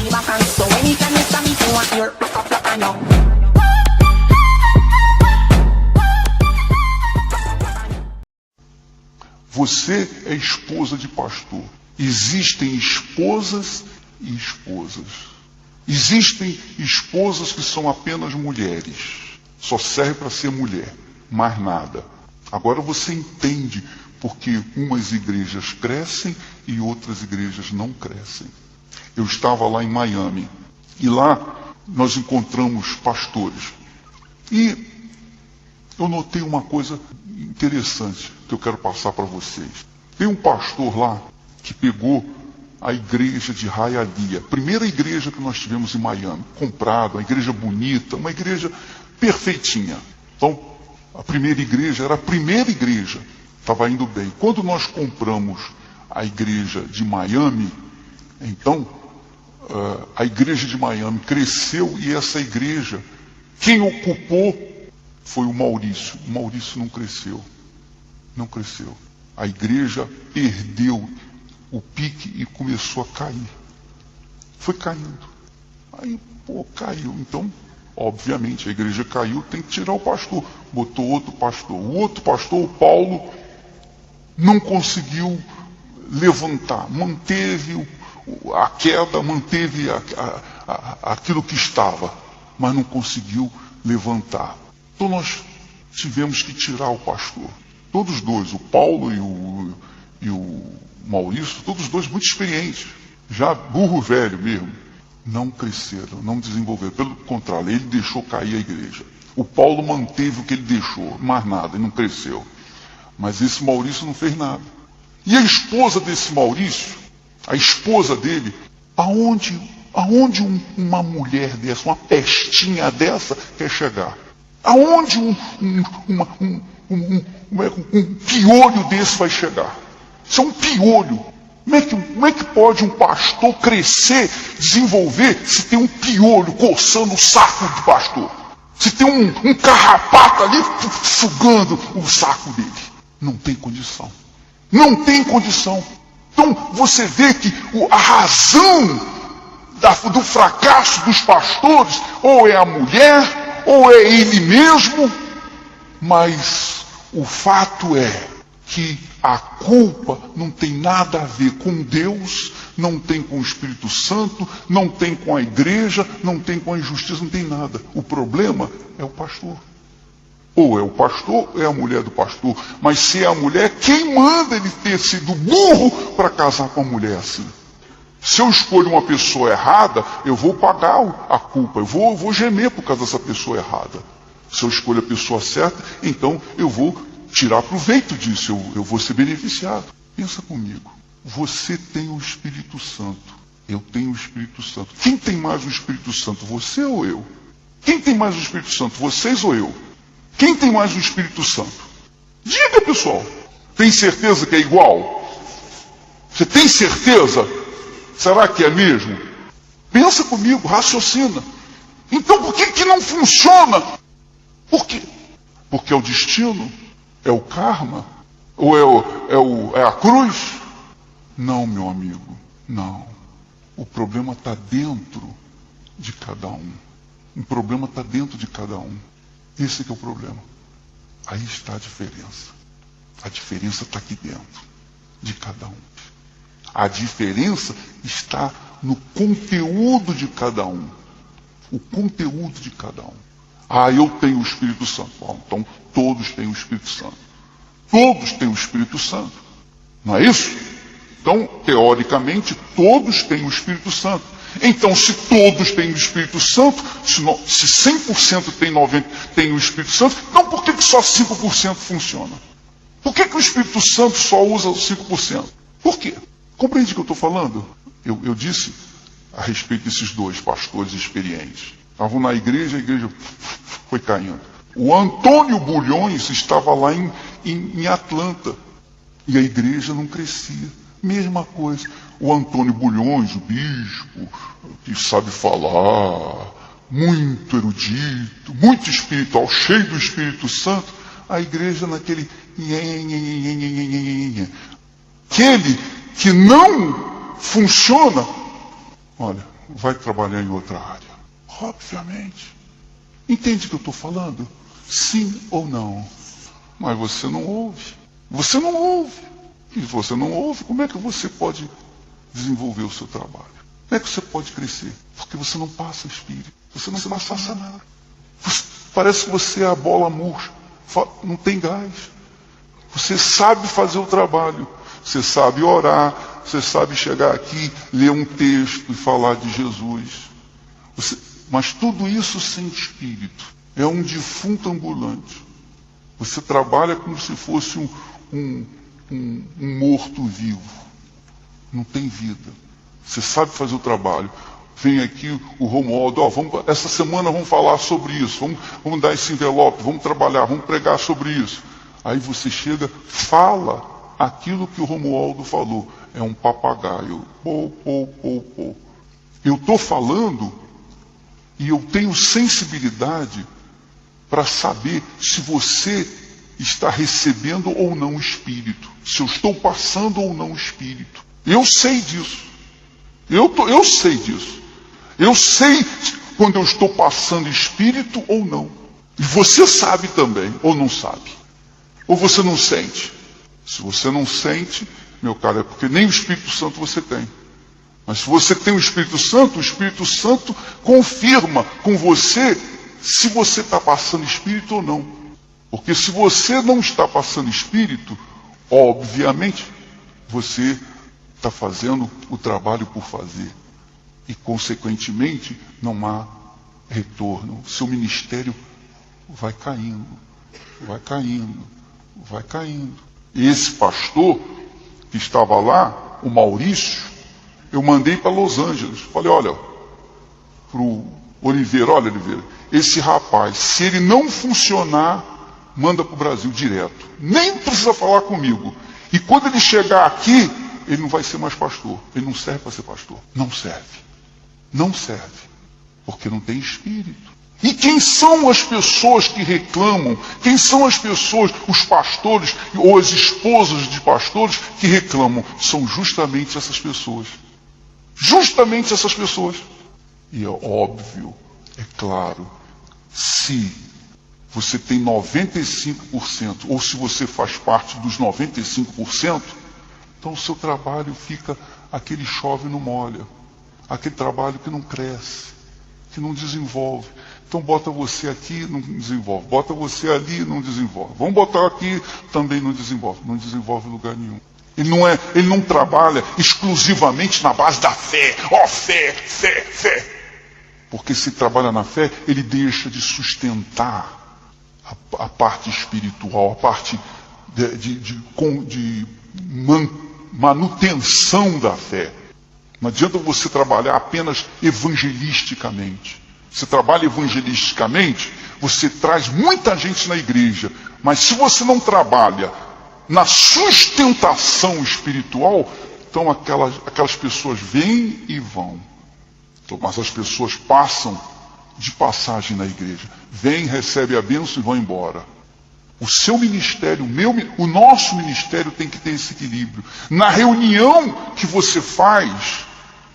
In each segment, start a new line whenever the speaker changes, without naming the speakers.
be back and so anytime you stop me, you want your rock and no.
Você é esposa de pastor. Existem esposas e esposas. Existem esposas que são apenas mulheres. Só serve para ser mulher, mais nada. Agora você entende porque umas igrejas crescem e outras igrejas não crescem. Eu estava lá em Miami e lá nós encontramos pastores. E eu notei uma coisa interessante que eu quero passar para vocês. Tem um pastor lá que pegou a igreja de Hialeah, primeira igreja que nós tivemos em Miami, comprada, uma igreja bonita, uma igreja perfeitinha. Então, a primeira igreja era a primeira igreja, estava indo bem. Quando nós compramos a igreja de Miami, então, a igreja de Miami cresceu e essa igreja, quem ocupou foi o Maurício. O Maurício não cresceu. Não cresceu. A igreja perdeu o pique e começou a cair. Foi caindo. Aí, caiu. Então, obviamente, a igreja caiu, tem que tirar o pastor. Botou outro pastor. O outro pastor, o Paulo, não conseguiu levantar. Manteve a queda, manteve aquilo que estava, mas não conseguiu levantar. Então nós tivemos que tirar o pastor. Todos dois, o Paulo e o Maurício, todos dois muito experientes, já burro velho mesmo, não cresceram, não desenvolveram. Pelo contrário, ele deixou cair a igreja. O Paulo manteve o que ele deixou, mais nada, ele não cresceu. Mas esse Maurício não fez nada. E a esposa desse Maurício, a esposa dele, aonde uma mulher dessa, uma pestinha dessa quer chegar? Aonde um piolho desse vai chegar? Isso é um piolho. Como é que pode um pastor crescer, desenvolver, se tem um piolho coçando o saco do pastor? Se tem um carrapato ali sugando o saco dele? Não tem condição. Não tem condição. Então você vê que a razão do fracasso dos pastores ou é a mulher, ou é ele mesmo, mas o fato é que a culpa não tem nada a ver com Deus, não tem com o Espírito Santo, não tem com a igreja, não tem com a injustiça, não tem nada. O problema é o pastor. Ou é o pastor, ou é a mulher do pastor. Mas se é a mulher, quem manda ele ter sido burro para casar com uma mulher assim? Se eu escolho uma pessoa errada, eu vou pagar a culpa, eu vou gemer por causa dessa pessoa errada. Se eu escolho a pessoa certa, então eu vou tirar proveito disso, eu vou ser beneficiado. Pensa comigo, você tem o Espírito Santo, eu tenho o Espírito Santo. Quem tem mais o Espírito Santo, você ou eu? Quem tem mais o Espírito Santo, vocês ou eu? Quem tem mais o Espírito Santo? Diga, pessoal, tem certeza que é igual? Você tem certeza? Será que é mesmo? Pensa comigo, raciocina. Então por que não funciona? Por quê? Porque é o destino? É o karma? Ou é a cruz? Não, meu amigo, não. O problema está dentro de cada um. O problema está dentro de cada um. Esse que é o problema. Aí está a diferença. A diferença está aqui dentro de cada um. A diferença está no conteúdo de cada um. O conteúdo de cada um. Eu tenho o Espírito Santo. Bom, então todos têm o Espírito Santo. Todos têm o Espírito Santo. Não é isso? Então, teoricamente, todos têm o Espírito Santo. Então, se todos têm o Espírito Santo, se 100% tem o Espírito Santo, então por que só 5% funciona? Por que o Espírito Santo só usa os 5%? Por quê? Compreende o que eu estou falando? Eu disse a respeito desses dois pastores experientes. Estavam na igreja, a igreja foi caindo. O Antônio Bulhões estava lá em Atlanta e a igreja não crescia. Mesma coisa. O Antônio Bulhões, o bispo, que sabe falar, muito erudito, muito espiritual, cheio do Espírito Santo, a igreja naquele... Aquele que não funciona, olha, vai trabalhar em outra área. Obviamente. Entende o que eu estou falando? Sim ou não? Mas você não ouve. Você não ouve. E se você não ouve, como é que você pode desenvolver o seu trabalho? Como é que você pode crescer? Porque você não passa espírito. Você não passa nada. Parece que você é a bola murcha. Não tem gás. Você sabe fazer o trabalho. Você sabe orar. Você sabe chegar aqui, ler um texto e falar de Jesus. Mas tudo isso sem espírito. É um defunto ambulante. Você trabalha como se fosse um morto-vivo. Não tem vida. Você sabe fazer o trabalho. Vem aqui o Romualdo, essa semana vamos falar sobre isso, vamos dar esse envelope, vamos trabalhar, vamos pregar sobre isso. Aí você chega, fala aquilo que o Romualdo falou. É um papagaio. Eu estou falando e eu tenho sensibilidade para saber se você está recebendo ou não o Espírito. Se eu estou passando ou não o Espírito. Eu sei disso. Eu sei disso. Eu sei quando eu estou passando Espírito ou não. E você sabe também, ou não sabe. Ou você não sente. Se você não sente, meu caro, é porque nem o Espírito Santo você tem. Mas se você tem o Espírito Santo confirma com você se você está passando Espírito ou não. Porque se você não está passando Espírito, obviamente, você está fazendo o trabalho por fazer. E, consequentemente, não há retorno. Seu ministério vai caindo, vai caindo, vai caindo. E esse pastor que estava lá, o Maurício, eu mandei para Los Angeles. Falei, olha, para o Oliveira, olha, Oliveira, esse rapaz, se ele não funcionar, manda para o Brasil direto. Nem precisa falar comigo. E quando ele chegar aqui, ele não vai ser mais pastor. Ele não serve para ser pastor. Não serve. Não serve. Porque não tem espírito. E quem são as pessoas que reclamam? Quem são as pessoas, os pastores ou as esposas de pastores que reclamam? São justamente essas pessoas. Justamente essas pessoas. E é óbvio, é claro, se você tem 95%, ou se você faz parte dos 95%, então o seu trabalho fica aquele chove não molha. Aquele trabalho que não cresce, que não desenvolve. Então bota você aqui, não desenvolve. Bota você ali, não desenvolve. Vamos botar aqui, também não desenvolve. Não desenvolve em lugar nenhum. Ele não trabalha exclusivamente na base da fé. Fé. Porque se trabalha na fé, ele deixa de sustentar a parte espiritual, a parte de manutenção da fé. Não adianta você trabalhar apenas evangelisticamente. Você trabalha evangelisticamente, você traz muita gente na igreja. Mas se você não trabalha na sustentação espiritual, então aquelas pessoas vêm e vão. Então, mas as pessoas passam de passagem na igreja. Vêm, recebem a bênção e vão embora. O seu ministério, o nosso ministério tem que ter esse equilíbrio. Na reunião que você faz,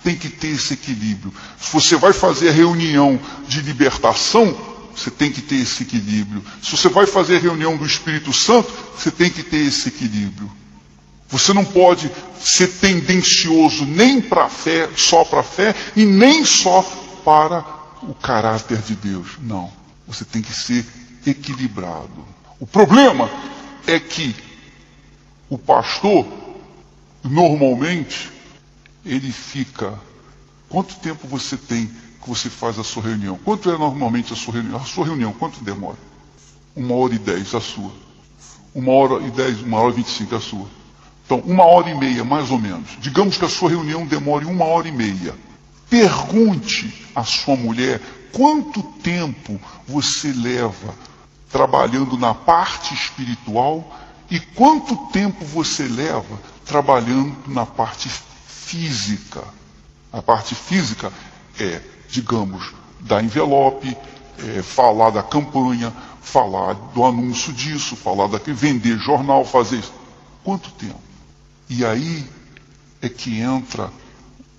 tem que ter esse equilíbrio. Se você vai fazer a reunião de libertação, você tem que ter esse equilíbrio. Se você vai fazer a reunião do Espírito Santo, você tem que ter esse equilíbrio. Você não pode ser tendencioso nem para a fé, só para a fé, e nem só para o caráter de Deus. Não. Você tem que ser equilibrado. O problema é que o pastor, normalmente, ele fica... Quanto tempo você tem que você faz a sua reunião? Quanto é normalmente a sua reunião? A sua reunião, quanto demora? 1h10 a sua. 1h10, 1h25 a sua. Então, 1h30, mais ou menos. Digamos que a sua reunião demore 1h30. Pergunte à sua mulher quanto tempo você leva trabalhando na parte espiritual e quanto tempo você leva trabalhando na parte física. A parte física é, digamos, dar envelope, falar da campanha, falar do anúncio disso, falar daquilo, vender jornal, fazer isso. Quanto tempo? E aí é que entra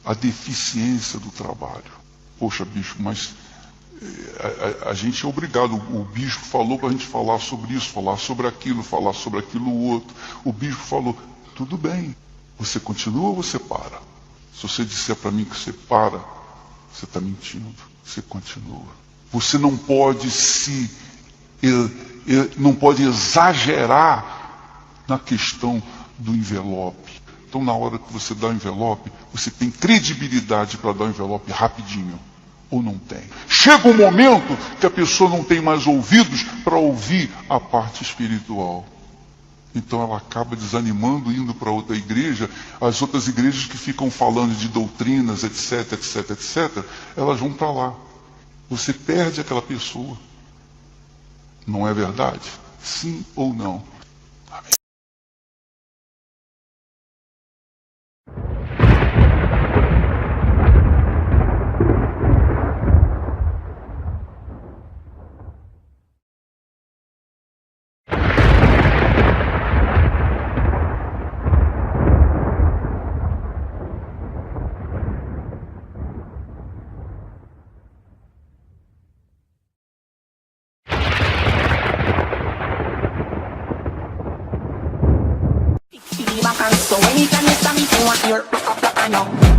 a deficiência do trabalho. Poxa, bispo, mas a gente é obrigado. O bispo falou para a gente falar sobre isso, falar sobre aquilo outro. O bispo falou, tudo bem. Você continua ou você para? Se você disser para mim que você para, você está mentindo. Você continua. Você não pode não pode exagerar na questão do envelope. Então, na hora que você dá o envelope, você tem credibilidade para dar o envelope rapidinho. Ou não tem. Chega um momento que a pessoa não tem mais ouvidos para ouvir a parte espiritual. Então ela acaba desanimando, indo para outra igreja. As outras igrejas que ficam falando de doutrinas, etc, etc, etc, elas vão para lá. Você perde aquela pessoa. Não é verdade? Sim ou não? Amém.
So anytime you stand me for your rock up, I know.